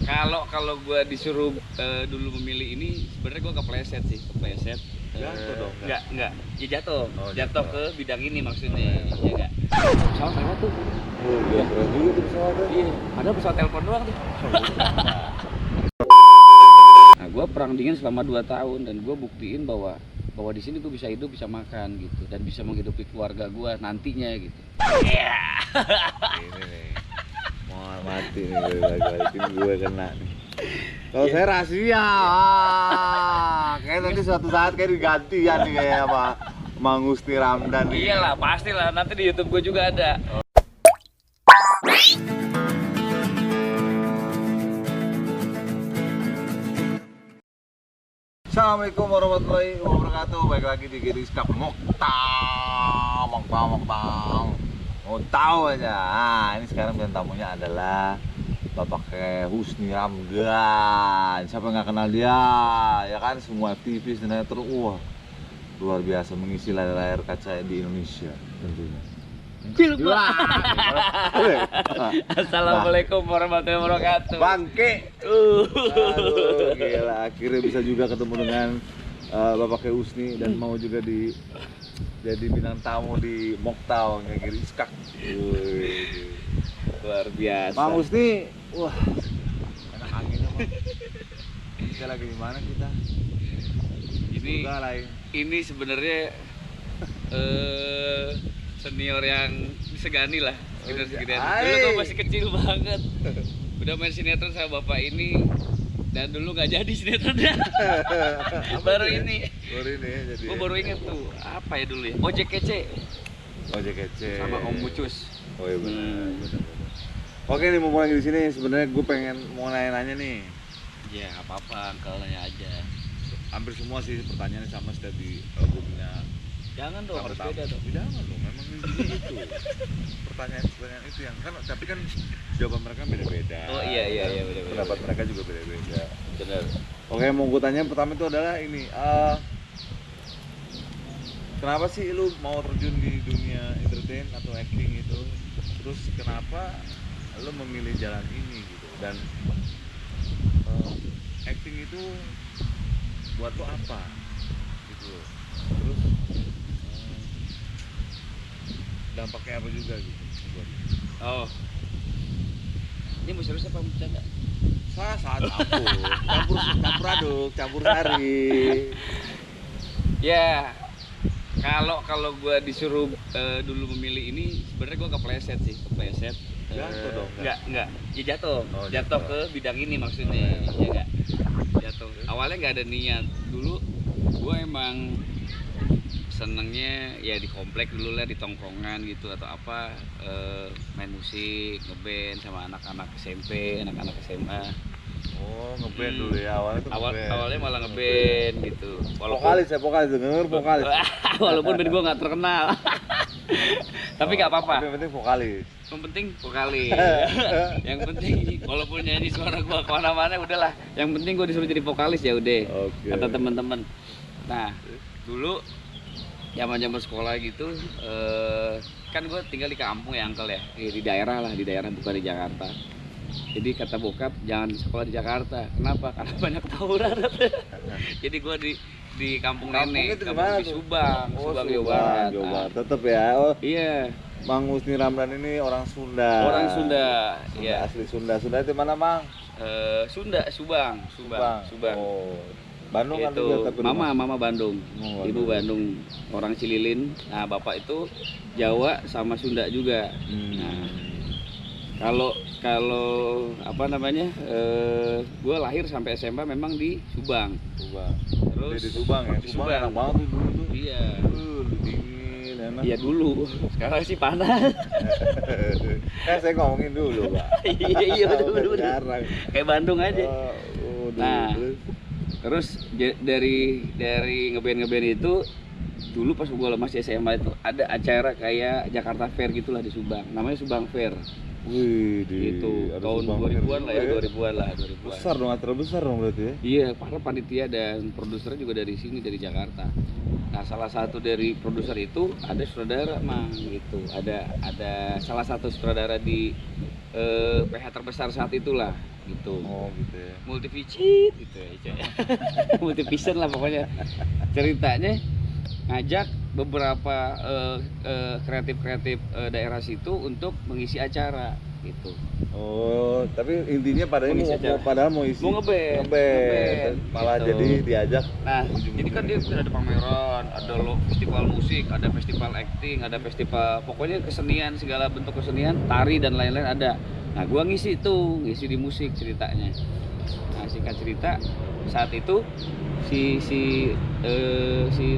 Kalau gue disuruh dulu memilih ini, sebenarnya gue kepleset sih, kepleset. Jatuh dong? Enggak, ya jatuh, Oh, jatuh ke bidang ini maksudnya, ya enggak. Pesawat lewat tuh, Oh iya, keren juga tuh pesawatnya. iya, ada pesawat telepon doang tuh. Nah, gue perang dingin selama 2 tahun dan gue buktiin bahwa di sini gue bisa hidup, bisa makan gitu, dan bisa menghidupi keluarga gue nantinya gitu. Ini nih, mau mati nih balik-balikin gue kena nih. Kalau saya rahasia, kayak nanti suatu saat kayak diganti ya nih kayak sama Mang Gusti Ramdan nih. Iyalah, pastilah, nanti di YouTube gue juga ada. Assalamualaikum warahmatullahi wabarakatuh. Baik lagi di Giri Skap Moktang. Mau tahu aja. Nah, ini sekarang bintang tamunya adalah Bapak Husni Ramdan. Siapa yang nggak kenal dia? Ya kan, semua aktivis dan terus luar biasa mengisi layar kaca di Indonesia tentunya. Assalamualaikum warahmatullahi wabarakatuh. Bangke. Aduh, gila, akhirnya bisa juga ketemu dengan Bapak Husni dan mau juga jadi bintang tamu di Moktau Ngegiri Skak. Luar biasa. Bang Husni, wah, enak anginnya bang. Kita lagi di mana kita? Surga lain. Ini sebenarnya senior yang disegani lah, sekitar-sekitar. Dulu tuh masih kecil banget, udah main sinetron sama bapak ini, dan dulu nggak jadi sinetronnya. Baru ini jadi. Gue baru inget tuh, apa ya dulu ya? Ojek Kece sama Om Mucus. Oh iya benar. Oke nih, mumpung lagi di sini, sebenarnya gue pengen mau nanya-nanya nih. Ya apa-apa, kalau nanya aja. Hampir semua sih pertanyaannya sama setiap di punya. Jangan dong, harus beda dong. Jangan dong, memang intinya itu. Pertanyaan itu yang kan, tapi kan jawaban mereka beda-beda. Oh iya beda-beda. Pendapat mereka juga beda-beda. Benar. Oke, mau gue tanya pertama itu adalah ini, kenapa sih lu mau terjun di dunia entertain atau acting itu? Terus kenapa lu memilih jalan ini gitu? Dan acting itu buat lo apa? Gitu. Terus dampaknya apa juga gitu buat? Oh, ini mau serius apa bercanda? Saat campur aduk, campur sari. Ya, kalau gue disuruh dulu memilih ini, sebenarnya gue kepleset sih, kepleset. Jatuh dong? Enggak, ya jatuh, Oh, jatuh ke bidang ini maksudnya, ya enggak. Jatuh. Awalnya nggak ada niat. Dulu gue emang senengnya ya di komplek dulu lah, di tongkrongan gitu atau apa, main musik, ngeband sama anak-anak SMP, anak-anak SMA. Oh, ngeband dulu ya, Awalnya malah ngeband gitu. Vokalis denger vokalis. Walaupun band gue nggak terkenal. Tapi nggak apa-apa. Yang penting vokalis. Yang penting vokalis. Yang penting walaupun nyanyi suara gue kemana-mana udahlah. Yang penting gue disuruh jadi vokalis ya udah. Oke. Kata teman-teman. Nah dulu zaman sekolah gitu, kan gue tinggal di kampung ya Uncle ya, di daerah lah, di daerah bukan di Jakarta. Jadi kata bokap jangan sekolah di Jakarta. Kenapa? Karena banyak tawuran. Jadi gue di kampung nenek, kampung di Subang, Subang Jawa Barat. Nah. Tetep ya. Oh, iya. Mang Husni Ramdan ini orang Sunda. Orang Sunda, iya. Asli Sunda. Sunda itu mana, Mang? Sunda, Subang. Oh. Bandung kan itu juga, tapi mama Bandung. Oh, Ibu Bandung, orang Cililin. Nah, bapak itu Jawa sama Sunda juga. Nah, kalau apa namanya? Gue lahir sampai SMA memang di Subang. Terus di Subang ya. Di Subang Subang. enak banget tuh dulu tuh. Iya. Dingin, enak. Iya dulu. Sekarang sih panas. Kan saya ngomongin dulu, Pak. Iya betul. Sekarang. Kayak Bandung aja. Dulu, Nah, terus dari ngeband itu dulu pas gue masih SMA itu ada acara kayak Jakarta Fair gitulah di Subang, namanya Subang Fair. Wih, Itu tahun 2000-an lah ya, 2000-an. Besar dong, acara besar dong berarti ya. Iya, para panitia dan produsernya juga dari sini, dari Jakarta. Nah, salah satu dari produser itu ada sutradara, Mang, gitu. Ada salah satu sutradara di PH terbesar saat itulah. gitu. Oh gitu ya. Multivision gitu ya. Multivision lah pokoknya. Ceritanya ngajak beberapa kreatif-kreatif daerah situ untuk mengisi acara gitu. Oh, tapi intinya padahal Mengisi acara. padahal mau isi Mau ngeband, malah gitu. jadi diajak. Nah, jadi kan dia ada pameran, ada festival musik, ada festival acting, ada festival pokoknya kesenian, segala bentuk kesenian, tari dan lain-lain ada. Nah, gua ngisi di musik ceritanya. Nah, singkat cerita saat itu si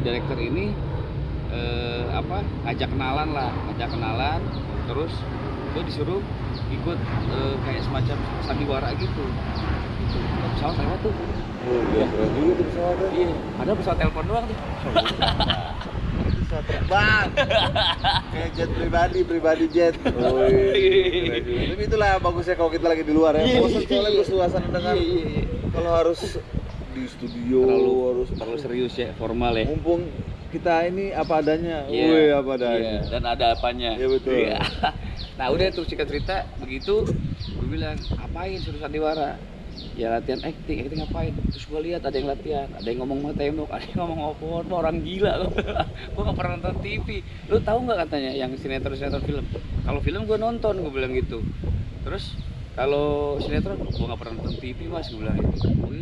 direktur ini ngajak kenalan, terus gue disuruh ikut kayak semacam sandiwara gitu. Pesawat lewat tuh. Oh, iya, keren juga tuh pesawatnya. Iya, ada pesawat telepon doang tuh. Itu pesawat terbang. Kayak jet pribadi jet. Oh, iya. Tapi itulah bagusnya kalau kita lagi di luar ya. Bosan soalnya bersuasana dengan kalau harus di studio terlalu serius ya, formal ya. Mumpung kita ini apa adanya. Iya. Wih, apa adanya. Dan ada apanya. Iya betul. Iya. Nah udah tuh singkat cerita begitu, gue bilang apain suruh sandiwara? Ya latihan acting ngapain? Terus gue lihat ada yang latihan, ada yang ngomong sama tembok, ada yang ngomong opor, orang gila loh. Gue nggak pernah nonton TV. Lu tahu nggak katanya yang sinetron film? Kalau film gue nonton, gue bilang gitu. Terus kalau sinetron gue nggak pernah nonton TV mas, gue bilang gitu. Oh iya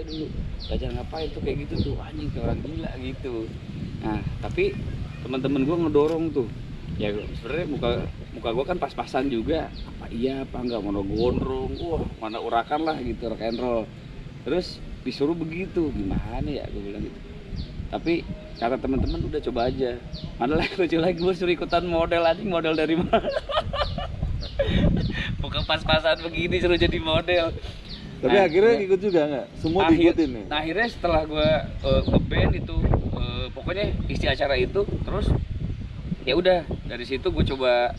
dulu belajar ngapain tuh kayak gitu tuh, anjing kayak orang gila gitu. Nah tapi teman-teman gue ngedorong tuh. Ya sebenarnya muka gue kan pas-pasan juga, apa iya apa enggak, mana gondrong, mana urakan lah gitu, rock and roll. Terus disuruh begitu, gimana ya gue bilang gitu. Tapi kata teman-teman udah coba aja. Mana lagi lucu lagi gue suruh ikutan model dari mana? Bukan pas-pasan begini suruh jadi model. Tapi akhirnya ikut juga nggak? Semua diikutin nih? Nah akhirnya setelah gue nge-band itu, pokoknya isi acara itu, terus ya udah dari situ gue coba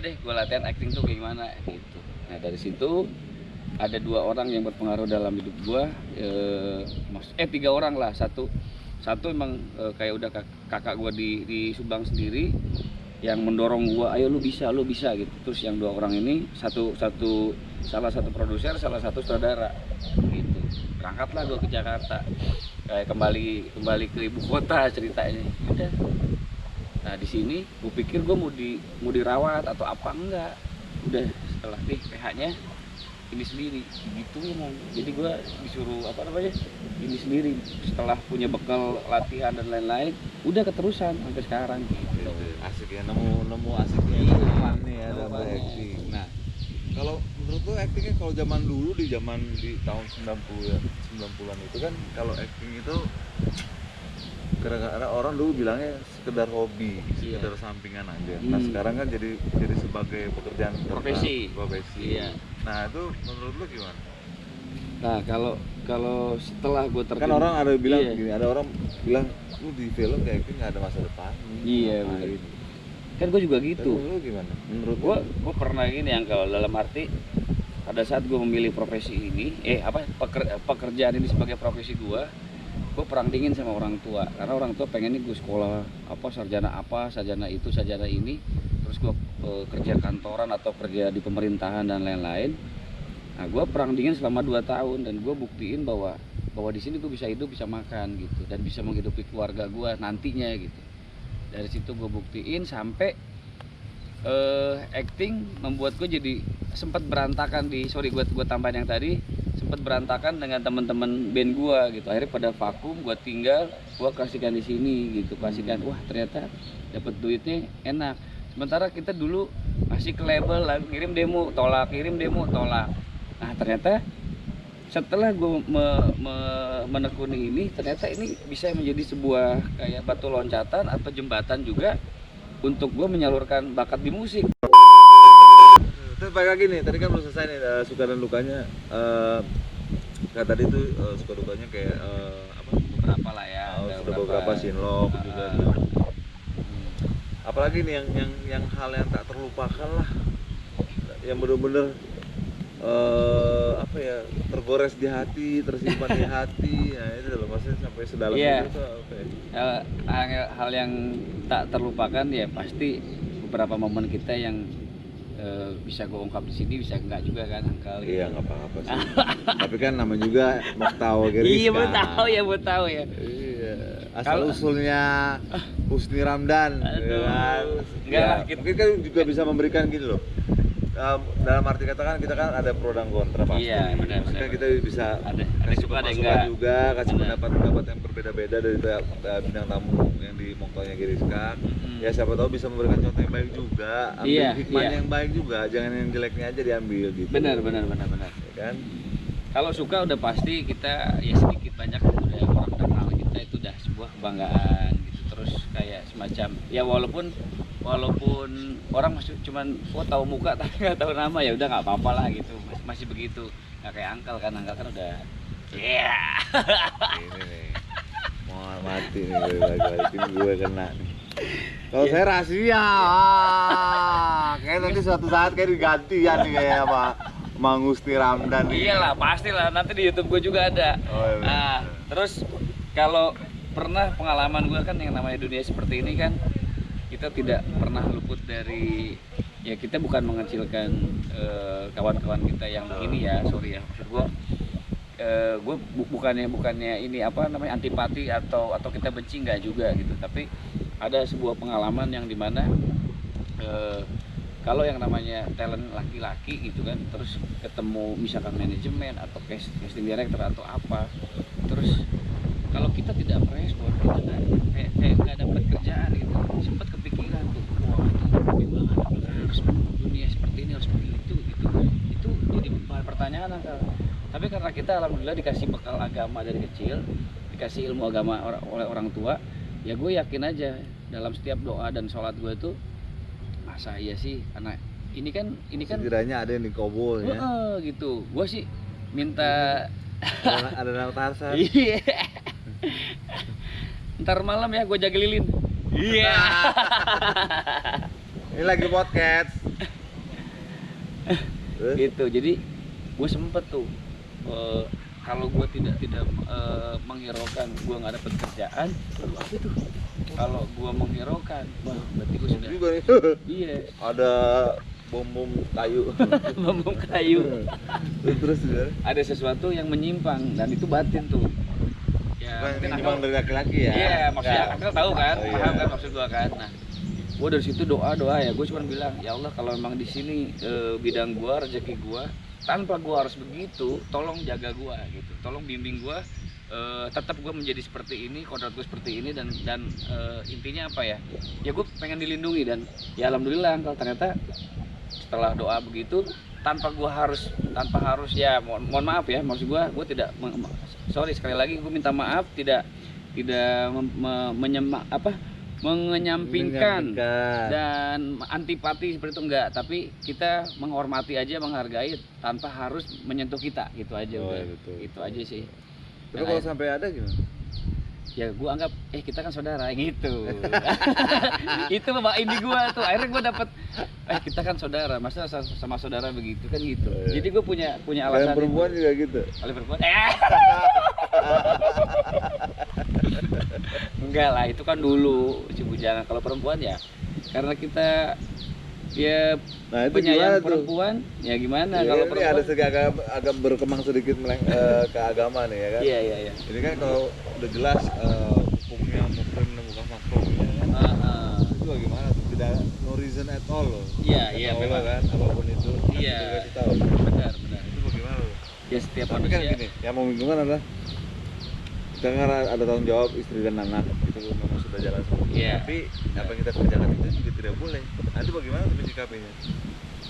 deh gue latihan acting tuh kayak gimana gitu. Nah dari situ ada 2 orang yang berpengaruh dalam hidup gue, 3 orang lah. Satu emang kayak udah kakak gue di Subang sendiri yang mendorong gue, ayo lu bisa gitu. Terus yang 2 orang ini salah satu produser, salah satu saudara gitu. Berangkatlah gue ke Jakarta, kayak kembali ke ibu kota ceritanya. Udah. Nah di sini gue pikir gue mau dirawat atau apa, enggak. Udah setelah PH-nya ini sendiri gitu emang. Jadi gue disuruh ini sendiri. Setelah punya bekal latihan dan lain-lain, udah keterusan sampai sekarang gitu. Asik ya, nemu asiknya fun nih ya dalam acting. Nah kalau menurut lo actingnya kalau zaman dulu di tahun 90-an itu kan kalau acting itu karena orang dulu bilangnya sekedar hobi, sekedar sampingan aja. Nah sekarang kan jadi sebagai pekerjaan profesi. Iya. Nah itu menurut lu gimana? Nah kalau setelah gue terjun, kan orang ada bilang gini, ada orang bilang lu di film kayak acting nggak ada masa depan. Iya benar. Kan gue juga gitu. Menurut lu gimana? Menurut gue pernah gini yang kalau dalam arti pada saat gue memilih profesi ini, pekerjaan ini sebagai profesi gue perang dingin sama orang tua, karena orang tua pengen nih gue sekolah sarjana itu sarjana ini, terus gue kerja kantoran atau kerja di pemerintahan dan lain-lain. Nah gue perang dingin selama 2 tahun dan gue buktiin bahwa di sini gue bisa hidup, bisa makan gitu, dan bisa menghidupi keluarga gue nantinya gitu. Dari situ gue buktiin sampai acting membuat gue jadi sempat berantakan gue tambahin yang tadi, sempat berantakan dengan teman-teman band gua gitu. Akhirnya pada vakum, gua tinggal, gua kasihkan di sini gitu. Kasihkan, wah ternyata dapat duitnya enak. Sementara kita dulu masih ke label, kirim demo tolak. Nah ternyata setelah gua menekuni ini, ternyata ini bisa menjadi sebuah kayak batu loncatan atau jembatan juga untuk gua menyalurkan bakat di musik. Terus balik lagi nih, tadi kan belum selesai nih suka dan dukanya. Kayak tadi tuh suka dukanya kayak Beberapa lah ya. Sudah beberapa sinlok juga. Apalagi nih yang hal yang tak terlupakan lah, yang bener-bener tergores di hati, tersimpan di hati. Nah itu loh, maksudnya sampai sedalam itu tuh apa ya? Hal yang tak terlupakan ya pasti beberapa momen kita yang bisa gue ungkap di sini, bisa enggak juga kan Uncle. Iya, nggak apa-apa sih. Tapi kan namanya juga Mokhtar Geris Iya, kan. gue tahu ya. Iya. Asal Kalau- usulnya Husni Ramdan. Aduh. Ya kan? Enggak Ya, lah, kita- mungkin kan juga bisa memberikan gini loh. Dalam arti kata kan kita kan ada pro dan kontra pasti. Iya, benar, Maksudnya benar. kita bisa Ada kasih suka, ada masukan enggak. juga, kasih Benar. pendapat-pendapat yang berbeda-beda dari bintang tamu yang di Mokhtarnya Geriska. Mm-mm. Ya siapa tahu bisa memberikan contoh yang baik juga, ambil Iya, hikmahnya iya. yang baik juga, jangan yang jeleknya aja diambil gitu. Benar. Ya kan? Kalau suka udah pasti kita ya sedikit banyak udah orang kenal kita, itu udah sebuah kebanggaan gitu. Terus kayak semacam ya walaupun orang masih cuman tahu muka tapi nggak tahu nama, ya udah nggak apa-apa lah gitu. Masih begitu, nggak kayak Uncle kan udah iya. Ini nih, mau mati nih gue balikin gue kena nih. Kalau saya rahasia, kayak nanti suatu saat kayak diganti ya nih kayak sama Mang Husni Ramdan nih. Iyalah pastilah, nanti di YouTube gue juga ada. Oh, iya, benar. Nah, terus kalau pernah pengalaman gue kan yang namanya dunia seperti ini kan, kita tidak pernah luput dari, ya kita bukan mengecilkan kawan-kawan kita yang ini ya, sorry ya, maksud gue bukannya ini apa namanya antipati atau kita benci, nggak juga gitu, tapi ada sebuah pengalaman yang dimana kalau yang namanya talent laki-laki gitu kan, terus ketemu misalkan manajemen atau casting director atau apa, terus kalau kita tidak merespon, kita kayak nggak dapat kerjaan gitu, sempat kepikiran tuh, wah itu gimana harus dunia seperti ini, harus seperti itu jadi bahan pertanyaan Uncle. Tapi karena kita alhamdulillah dikasih bekal agama dari kecil, dikasih ilmu agama oleh orang tua, ya gue yakin aja dalam setiap doa dan sholat gue tuh, masa iya sih anak ini kan Setidaknya ada yang dikobol ya. gitu. Gue sih minta Ada nama Tarsan. iya. Ntar malam ya gue jaga lilin. Iya. Ini lagi podcast. Terus? Gitu. Jadi gue sempet tuh kalau gue tidak menghiraukan gue nggak dapet kerjaan, aduh apa itu? Kalau gue menghiraukan, wah berarti gue sudah Juga nih. iya. Ada bom kayu. Bom kayu. Terus ya. Ada sesuatu yang menyimpang dan itu batin tuh. Ya, Bukan mungkin menyimpang dari laki-laki ya. iya, maksudnya Uncle tahu kan, Oh, iya. paham kan maksud gua kan. Nah, gua dari situ doa ya, gua cuma bilang, ya Allah kalau memang di sini bidang gua, rezeki gua, tanpa gua harus begitu, tolong jaga gua gitu, tolong bimbing gua, tetap gua menjadi seperti ini, kodrat gua seperti ini dan intinya apa ya? Ya gua pengen dilindungi dan ya alhamdulillah Uncle ternyata setelah doa begitu, tanpa harus ya mohon maaf ya, maksud gua tidak sorry sekali lagi gue minta maaf, tidak mengenyampingkan dan antipati seperti itu, enggak, tapi kita menghormati aja, menghargai tanpa harus menyentuh kita, gitu aja. Oh, udah betul. itu aja sih. Tapi kalau sampai ada gimana? Ya gue anggap kita kan saudara gitu. Itu bapak ini gue tuh, akhirnya gue dapet kita kan saudara, masa sama saudara begitu kan gitu. Jadi gue punya alasan. Kalian perempuan itu. juga gitu. Kalian perempuan enggak lah, itu kan dulu si bujangan. Kalau perempuan ya karena kita ya Nah, itu penyayang gimana tuh? perempuan, ya gimana Ya, kalau ini perempuan. ada agak berkembang sedikit ke agama nih ya kan. Iya. Ini kan kalau udah jelas hukumnya mukrim dan bukan makrum ya kan. Itu bagaimana tuh? Tidak no reason at all loh. Iya, Kata iya, Allah memang. kan, apapun itu kan Iya. kita kasih tahu. Benar. Itu bagaimana loh? Ya setiap Tapi kan manusia. gini, yang membingungkan adalah kita kan ada tanggung jawab istri dan anak, itu memang sudah jalan semua. Iya. Tapi apa yang kita kerjakan itu juga tidak boleh. Nah, itu bagaimana tuh menyikapinya?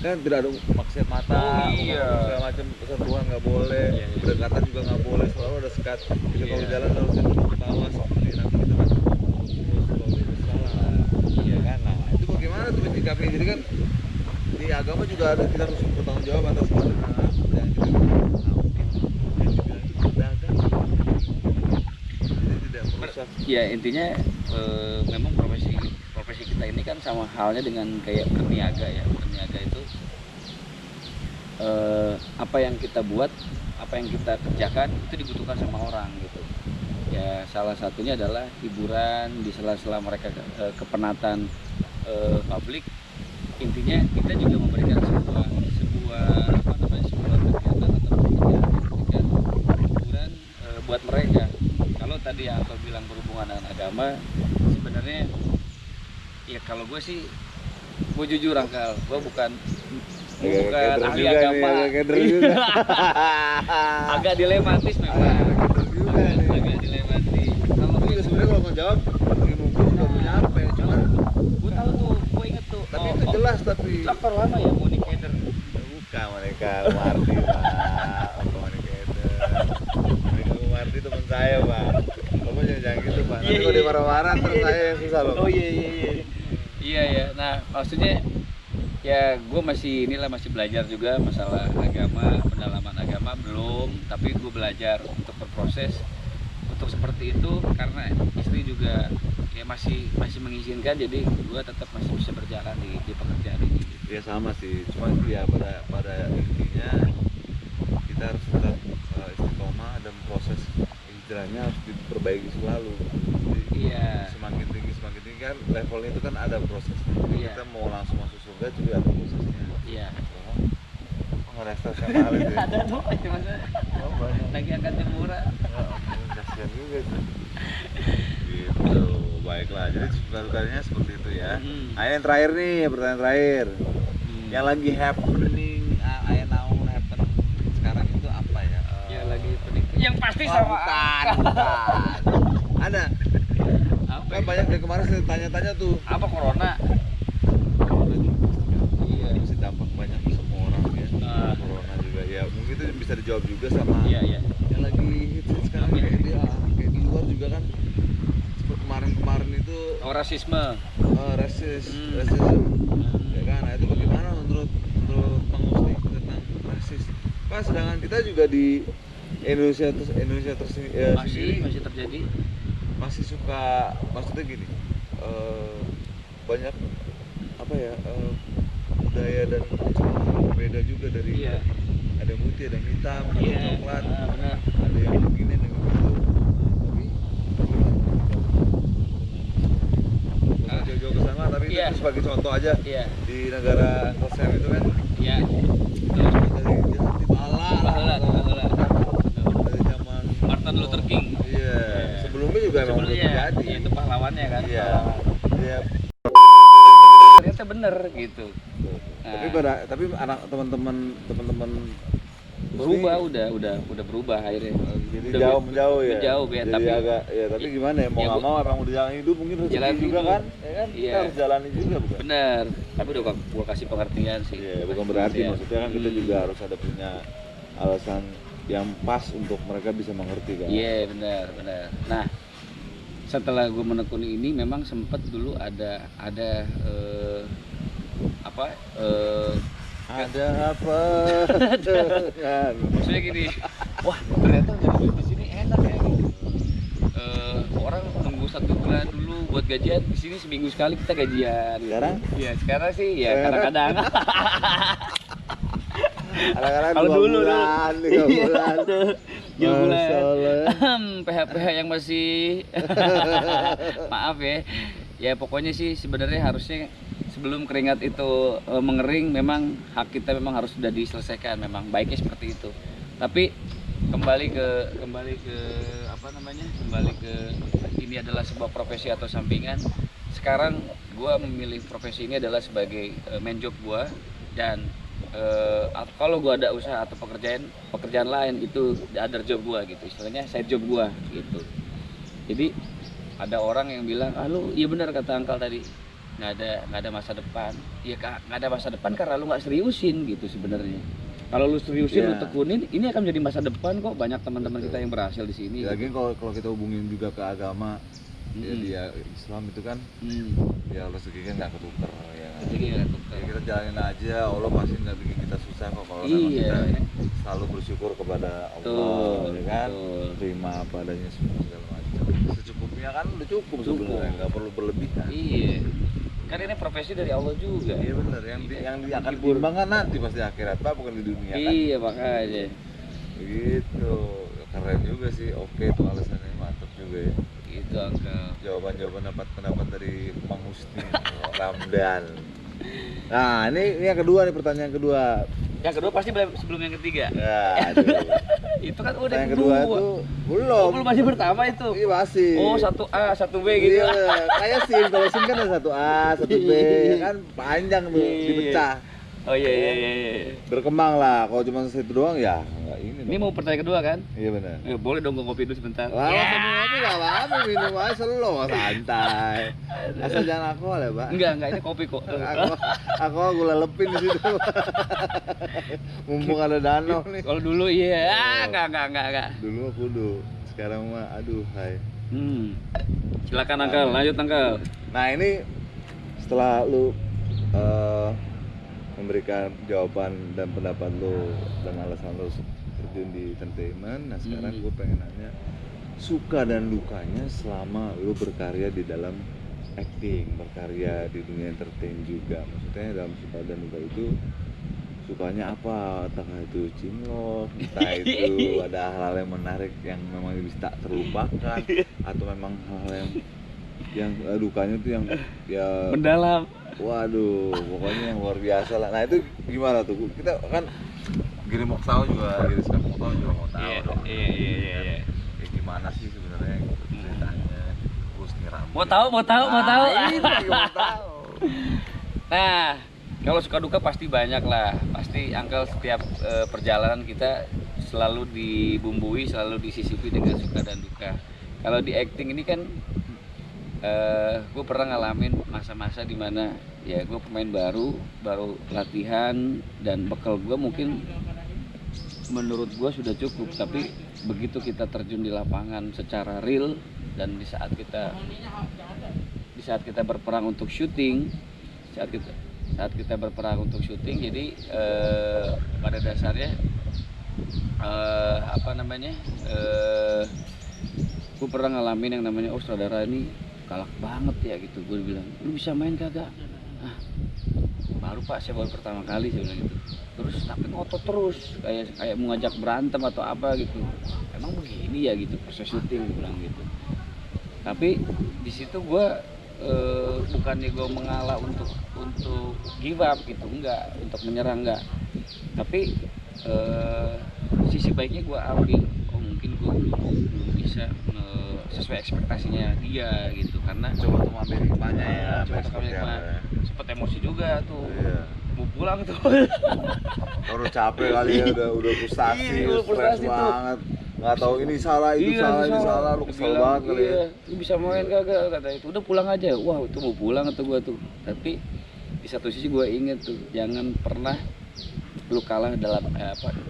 Kan tidak ada maksiat mata, Oh, iya. segala macam sentuhan nggak boleh, Iya, iya. berdekatan juga nggak boleh, selalu ada sekat. Kita kalau Iya. jalan harus tunduk ke bawah seperti nanti kita kan salah. Iya kan? Nah, itu bagaimana tuh menyikapinya? Jadi kan di agama juga ada, kita harus bertanggung jawab atas anak dan kita mungkin yang dibilang itu berdagang, jadi tidak merusak. Ya intinya memang profesi kita ini kan sama halnya dengan kayak berniaga ya. Berniaga itu apa yang kita buat, apa yang kita kerjakan itu dibutuhkan sama orang gitu. Ya salah satunya adalah hiburan di sela-sela mereka kepenatan publik, intinya kita juga memberikan sebuah sebuah apa namanya sebuah kegiatan atau pekerjaan memberikan hiburan buat mereka. Kalau tadi yang aku bilang berhubungan dengan agama, sebenarnya ya kalau gue sih, gue jujur Angkal, gue bukan ahli agama. Agak dilematis memang. Agak dilematis. Kalau Tapi sebenarnya kalau mau jawab ilmu gue nggak mau nyampe, cuman gue tahu tuh, gue inget tuh. tapi itu jelas tapi Aktor lama ya, Monik Eder. bukan mereka Mardi pak, apa mereka itu mereka Mardi teman saya pak, kamu jangan gitu pak, nanti kalau dia marah-marah terus saya yang susah loh. Oh iya. Iya ya. Nah maksudnya ya gue masih masih belajar juga masalah agama, pendalaman agama belum, tapi gue belajar untuk berproses untuk seperti itu karena istri juga ya masih mengizinkan, jadi gue tetap masih bisa berjalan di pekerjaan ini. Ya sama sih, cuman ya pada intinya kita harus tetap istiqomah dan proses hijrahnya harus diperbaiki selalu. Jadi Iya. semakin tinggi kan levelnya itu kan ada prosesnya. Iya. Kita mau langsung masuk surga juga ada prosesnya. Iya. Ngerespon sama hal itu. Ada tuh masa Oh, banyak. lagi angkat jemuran. Ya ampun, kasihan juga tuh. Gitu, baiklah. Jadi sebenarnya seperti itu ya. Yang terakhir nih, pertanyaan terakhir. Yang lagi happening, now happen sekarang itu apa ya? Yang lagi pening. Yang pasti Oh, sama bukan. Ada. apa? Kan banyak dari kemarin saya tanya-tanya tuh. Apa corona? Corona juga pasti kan. Iya. Masih dampak banyak ke semua orang ya. Corona juga ya. Mungkin itu bisa dijawab juga sama Iya. yang lagi hits sekarang kayak di luar juga kan. Seperti kemarin itu Rasisme. rasisme ya kan. Nah, itu bagaimana menurut Bang Musli tentang rasis? Pak, sedangkan kita juga di Indonesia sendiri Masih terjadi. masih suka, maksudnya gini, banyak apa ya, budaya dan culture yang berbeda juga dari Iya. ada yang putih, ada yang hitam, ada yang Iya. coklat, Benar. ada yang begini, ada yang begitu. Tapi nggak usah jauh-jauh ke sana, tapi Iya. itu sebagai contoh aja Iya. di negara Uncle Sam itu kan Iya. dari di Bala dari zaman Martin Luther King. Iya, sebelumnya juga memang udah Sebenarnya terjadi. ya, itu pahlawannya kan. Iya. Iya. Ternyata bener gitu. Tapi anak teman-teman Berubah udah berubah akhirnya. jadi Udah menjauh ya. menjauh ya, Jadi tapi agak ya, tapi gimana ya, mau ya nggak mau emang udah jalan hidup, mungkin rezeki jalan juga hidup. kan, ya kan? Kita Iya. harus jalani juga bukan? bener. Tapi udah gua kasih pengertian sih. Iya, bukan berarti Iya. maksudnya kan kita juga harus ada punya alasan yang pas untuk mereka bisa mengerti kan. Iya benar. Nah setelah gue menekuni ini memang sempat dulu ada apa Ada apa? maksudnya gini, wah ternyata jadi duit di sini enak ya. Orang nunggu 1 bulan dulu buat gajian, di sini seminggu sekali kita gajian. Sekarang? Iya sekarang sih ya kadang-kadang. Kadang-kadang Kalau 2 dulu bulan, 3 bulan. 2 bulan. Masya Allah. PH yang masih maaf ya. Ya pokoknya sih sebenarnya harusnya sebelum keringat itu mengering, memang hak kita memang harus sudah diselesaikan, memang baiknya seperti itu. Tapi kembali ke apa namanya? Kembali ke ini adalah sebuah profesi atau sampingan. Sekarang gua memilih profesi ini adalah sebagai main job gua, dan kalau gua ada usaha atau pekerjaan lain itu the other job gua gitu, istilahnya side job gua gitu. Jadi ada orang yang bilang, lu iya benar kata Angkal tadi, nggak ada masa depan. Iya kak, nggak ada masa depan karena lu nggak seriusin gitu sebenarnya. Kalau lu seriusin, lu tekunin, ini akan menjadi masa depan kok. Banyak teman-teman kita yang berhasil di sini. Lagi kalau kita hubungin juga ke agama, ya dia Islam itu kan, ya rezekinya nggak ketuker ya. Jadi Ya kita jalanin aja, Allah pasti nggak bikin kita susah kok kalau memang kita selalu bersyukur kepada Allah, ya kan, terima apa adanya semua segala macam. Secukupnya kan udah cukup sebenarnya, nggak perlu berlebihan. Iya, kan ini profesi dari Allah juga. Iya benar, yang akan ditimbangkan nanti pas di akhirat pak, bukan di dunia kan. Iya makanya. Begitu, keren juga sih. Oke tuh alasannya mantap juga ya. Itu Angkal. Jawaban pendapat dari Bang Husni Ramdan. Nah, ini yang kedua nih, pertanyaan kedua. Yang kedua pasti sebelum yang ketiga. Ya, aduh. Itu kan udah Yang kedua dua. itu Oh, belum. belum masih pertama itu. Iya masih. Oh, 1A, 1B gitu. Iya, kayak SIM. Kalau SIM kan ada 1A, 1B, kan panjang tuh, Iya. dipecah. Oh iya iya iya. Berkembang lah. Kalau cuma satu doang ya enggak ini. Ini mau pertanyaan kedua kan? Iya benar. Boleh dong gue ngopi dulu sebentar. Wah, Ya. tapi nggak apa-apa, minum aja slow, santai. Asal jangan alkohol ya, Pak. Enggak, ini kopi kok. Aku gula lepin di situ. Mumpung ada danau nih. Kalau dulu iya, enggak. Dulu mah kudu, sekarang mah aduh, hai. Silakan Angkel, lanjut Angkel. Nah, ini setelah lu memberikan jawaban dan pendapat lu dan alasan lu terjun di entertainment, nah sekarang gue pengen nanya suka dan dukanya selama lu berkarya di dalam acting, berkarya di dunia entertain juga. Maksudnya dalam suka dan duka itu sukanya apa? Entah itu cinlok, entah itu ada hal-hal yang menarik yang memang bisa tak terlupakan, atau memang hal-hal yang dukanya itu yang ya Mendalam. waduh, pokoknya yang luar biasa lah. Nah itu gimana tuh? Kita kan Giri mau tahu juga, Giri sekarang mau tahu juga mau tahu dong. Iya. Kayak gimana sih sebenarnya gitu ceritanya? Terus nyiram. Mau tahu. Ini lagi mau tahu. Nah, kalau suka duka pasti banyak lah. Pasti Angkel setiap perjalanan kita selalu dibumbui, selalu disisipi dengan suka dan duka. Kalau di acting ini kan gue pernah ngalamin masa-masa dimana ya gue pemain baru latihan dan bekal gue mungkin menurut gue sudah cukup, tapi begitu kita terjun di lapangan secara real dan di saat kita berperang untuk syuting, saat kita berperang untuk syuting, jadi pada dasarnya gue pernah ngalamin yang namanya saudara ini galak banget ya gitu. Gue bilang, lu bisa main kagak? Baru Pak, saya baru pertama kali, saya bilang gitu. Terus tapi ngotot terus, kayak mau ngajak berantem atau apa gitu. Emang begini ya gitu proses syuting, gue bilang gitu. Tapi di situ gue bukannya gue mengalah untuk give up gitu, enggak, untuk menyerah enggak. Tapi sisi baiknya gue ambil. Oh mungkin gue belum bisa sesuai ekspektasinya dia gitu, karena Coba tuh ambil hikmahnya ya. sempet emosi juga tuh. Iya. Mau pulang tuh. Baru capek kali ya, udah frustasi, Iya, udah stres frustasi tuh. banget. Nggak tahu ini salah, itu salah, ini salah, lu kesel Bilang, banget kali ya. Lu bisa main kagak, kata itu. Udah pulang aja. Wah, itu mau pulang tuh gua tuh. Tapi di satu sisi gua inget tuh, jangan pernah lu kalah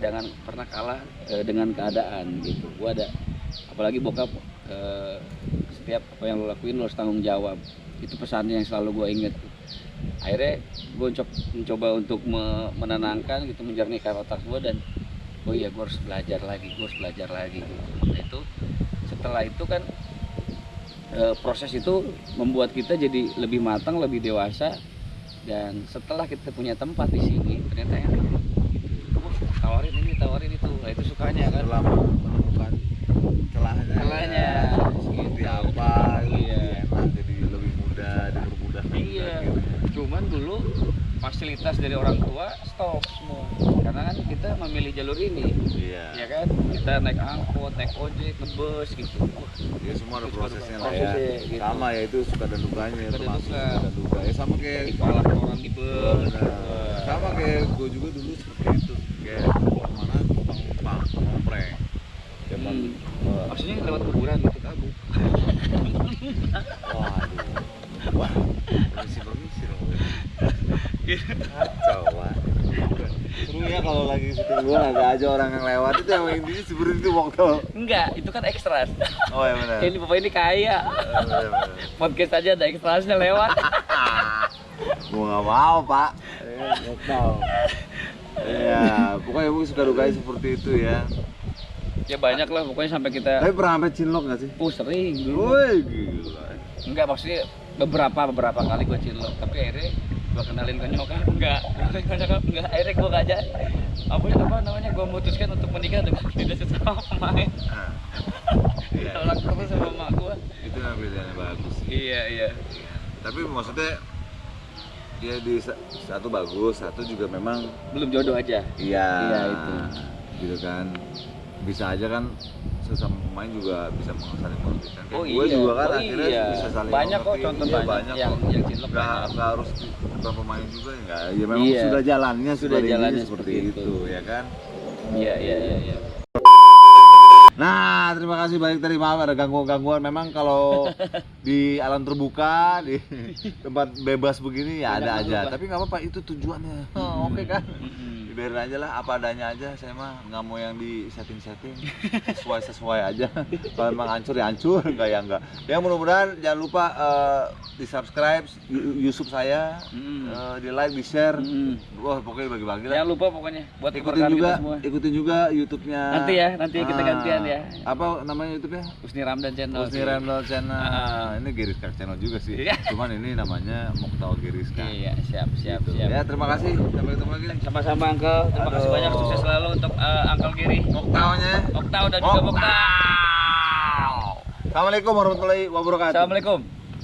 jangan pernah kalah dengan keadaan gitu. Gua ada, apalagi bokap, setiap apa yang lu lakuin lu harus tanggung jawab. Itu pesannya yang selalu gua inget. Akhirnya gue mencoba untuk menenangkan gitu, menjernihkan otak gue, dan oh iya gue harus belajar lagi gitu. Nah itu setelah itu kan proses itu membuat kita jadi lebih matang, lebih dewasa, dan setelah kita punya tempat di sini ternyata enak gitu. Tawarin itu, nah itu sukanya kan. Setelah menemukan celahnya gitu. seperti apa, Iya. enak, jadi lebih mudah, dipermudah. Iya. Cuman dulu fasilitas dari orang tua stop semua, karena kan kita memilih jalur ini. Iya. Ya kan, kita naik angkot, naik ojek, ngebus gitu. Ya semua ada Itu prosesnya lah ya. prosesnya, gitu. Sama ya, itu suka dan dukanya, Suka dan termasuk duka. suka dan duka. Ya sama kayak Dipalak orang di bus. Benar. Sama kayak gue juga dulu seperti itu. Kayak mana numpang ngompreng. Zaman Maksudnya lewat kuburan gitu kagum. wah, permisi dong. Kacau, Pak. Serunya kalau lagi syuting gua ada aja orang yang lewat, itu yang intinya seperti itu waktu. Enggak, itu kan ekstras. Oh ya benar. Ini bapak ini kaya. Benar. Podcast aja ada ekstrasnya lewat. Gua nggak mau, Pak. Nggak tahu. Ya, pokoknya ibu suka dukanya seperti itu ya. Ya banyak lah pokoknya sampai kita. Tapi pernah sampai cinlok nggak sih? Sering dulu. Woi, gila. Enggak, maksudnya beberapa kali gue cinlok, tapi akhirnya gue kenalin ke nyokap. Enggak, akhirnya gue ngajak apa namanya, gue memutuskan untuk menikah dengan tidak sesama pemain. Iya. Tolak terus sama emak gue. Itu yang pilihannya bagus. Iya. Tapi maksudnya Ya di satu bagus, satu juga memang Belum jodoh aja. iya. Iya, itu. Gitu kan. Bisa aja kan sesama pemain juga bisa saling mengerti kan. Oh Gue iya. juga kan Oh akhirnya iya. bisa saling Banyak kok mengerti. contoh Iya, banyak yang cinlok banyak. Nggak harus bukan pemain juga ya nggak. Ya memang Iya. sudah jalannya Sudah seperti jalannya ini, seperti seperti itu itu. ya kan. Iya. Nah, terima kasih banyak tadi. Maaf ada gangguan-gangguan. Memang kalau di alam terbuka, di tempat bebas begini ya ada Banyak aja. makhluk, Tapi nggak apa-apa, itu tujuannya. Oke kan? Mm-mm. Biarin aja lah, apa adanya aja. Saya mah nggak mau yang di setting-setting, sesuai aja. Kalau emang hancur ya hancur, enggak ya enggak. Ya mudah-mudahan jangan lupa di subscribe YouTube saya, Mm. di like, di share. Mm. Wah pokoknya bagi-bagi lah. Jangan lupa pokoknya buat Ikutin keberkahan juga, kita semua. ikutin juga YouTube-nya. Nanti kita gantian ya. Apa namanya YouTube-nya? Usni Ramdan Channel. Usni Ramdan Channel. Ini Geriska Channel juga sih. Iya. Cuman ini namanya Mokhtar Geriska. Iya, siap. Ya terima kasih. Sampai ketemu lagi. Sama-sama Uncle. Terima kasih Aduh. banyak, sukses selalu untuk Uncle Giri. Mokhtarnya. Oktau dan juga Mokhtar. Assalamualaikum warahmatullahi wabarakatuh. Assalamualaikum.